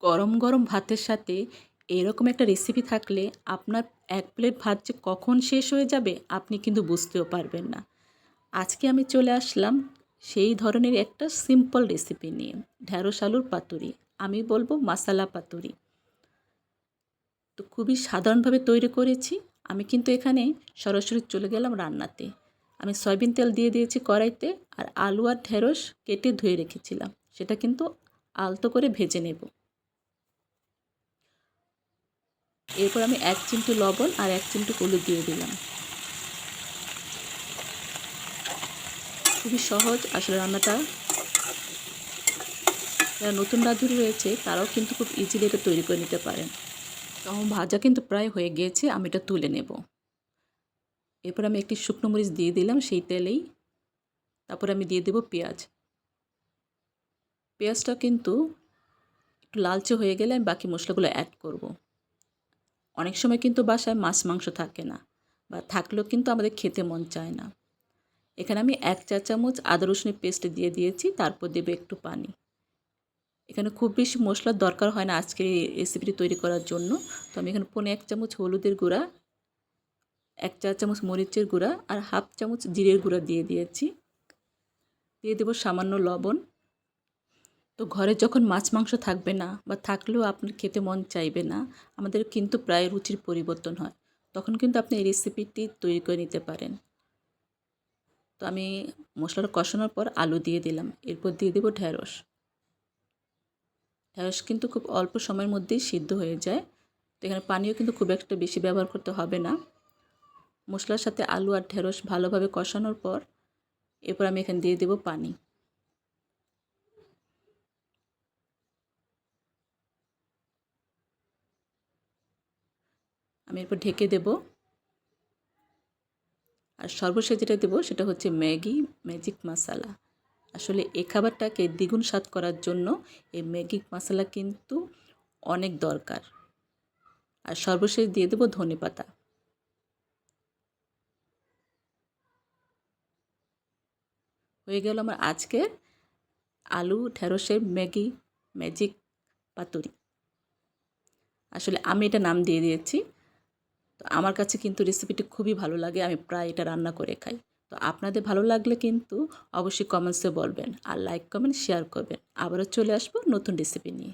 গরম গরম ভাতের সাথে এরকম একটা রেসিপি থাকলে আপনার এক প্লেট ভাত যে কখন শেষ হয়ে যাবে আপনি কিন্তু বুঝতেও পারবেন না। আজকে আমি চলে আসলাম সেই ধরনের একটা সিম্পল রেসিপি নিয়ে, ঢ্যাঁড়স আলুর পাতুরি। আমি বলবো মাসালা পাতুরি। তো খুবই সাধারণভাবে তৈরি করেছি। আমি কিন্তু এখানে সরাসরি চলে গেলাম রান্নাতে। আমি সয়াবিন তেল দিয়ে দিয়েছি কড়াইতে, আর আলু আর ঢ্যাঁড়স কেটে ধুয়ে রেখেছিলাম, সেটা কিন্তু আলতো করে ভেজে নেব। এরপর আমি 1 চিমটি লবণ আর 1 চিমটি হলুদ দিয়ে দিলাম। খুবই সহজ আসলে রান্নাটা। যারা নতুন রাঁধুনি রয়েছে তারাও কিন্তু খুব ইজিলি এটা তৈরি করে নিতে পারেন। তো আমার ভাজা কিন্তু প্রায় হয়ে গিয়েছে, আমি এটা তুলে নেব। এরপর আমি একটি শুকনো মরিচ দিয়ে দিলাম সেই তেলেই। তারপর আমি দিয়ে দেব পেঁয়াজ। পেঁয়াজটা কিন্তু একটু লালচে হয়ে গেলে আমি বাকি মশলাগুলো অ্যাড করব। অনেক সময় কিন্তু বাসায় মাছ মাংস থাকে না, বা থাকলেও কিন্তু আমাদের খেতে মন চায় না। এখানে আমি 1 চা চামচ আদা রসুনের পেস্ট দিয়ে দিয়েছি, তারপর দেব একটু পানি। এখানে খুব বেশি মশলার দরকার হয় না আজকের এই রেসিপিটি তৈরি করার জন্য। তো আমি এখানে 1 চামচ হলুদের গুঁড়া, 1 চা চামচ মরিচের গুঁড়া আর 1/2 চামচ জিরের গুঁড়া দিয়ে দিয়েছি। দিয়ে দেব সামান্য লবণ। তো ঘরে যখন মাছ মাংস থাকবে না, বা থাকলেও আপনার খেতে মন চাইবে না, আমাদের কিন্তু প্রায় রুচির পরিবর্তন হয়, তখন কিন্তু আপনি এই রেসিপিটি তৈরি করে নিতে পারেন। তো আমি মশলাটা কষানোর পর আলু দিয়ে দিলাম। এরপর দিয়ে দেব ঢ্যাঁড়স। ঢ্যাঁড়স কিন্তু খুব অল্প সময়ের মধ্যেই সিদ্ধ হয়ে যায়। তো এখানে পানিও কিন্তু খুব একটা বেশি ব্যবহার করতে হবে না। মশলার সাথে আলু আর ঢ্যাঁড়স ভালোভাবে কষানোর পর এরপর আমি এখানে দিয়ে দেব পানি। আমি এরপর ঢেকে দেব। আর সর্বশেষ যেটা দেব সেটা হচ্ছে ম্যাগি ম্যাজিক মশলা। আসলে এই খাবারটাকে দ্বিগুণ স্বাদ করার জন্য এই ম্যাজিক মশলা কিন্তু অনেক দরকার। আর সর্বশেষ দিয়ে দেব ধনেপাতা। হয়ে গেল আমার আজকের আলু ঢ্যাঁড়সের ম্যাগি ম্যাজিক পাতুরি। আসলে আমি এটা নাম দিয়ে দিয়েছি। তো আমার কাছে কিন্তু রেসিপিটি খুবই ভালো লাগে, আমি প্রায় এটা রান্না করে খাই। তো আপনাদের ভালো লাগলে কিন্তু অবশ্যই কমেন্টসে বলবেন, আর লাইক কমেন্ট শেয়ার করবেন। আবারও চলে আসবো নতুন রেসিপি নিয়ে।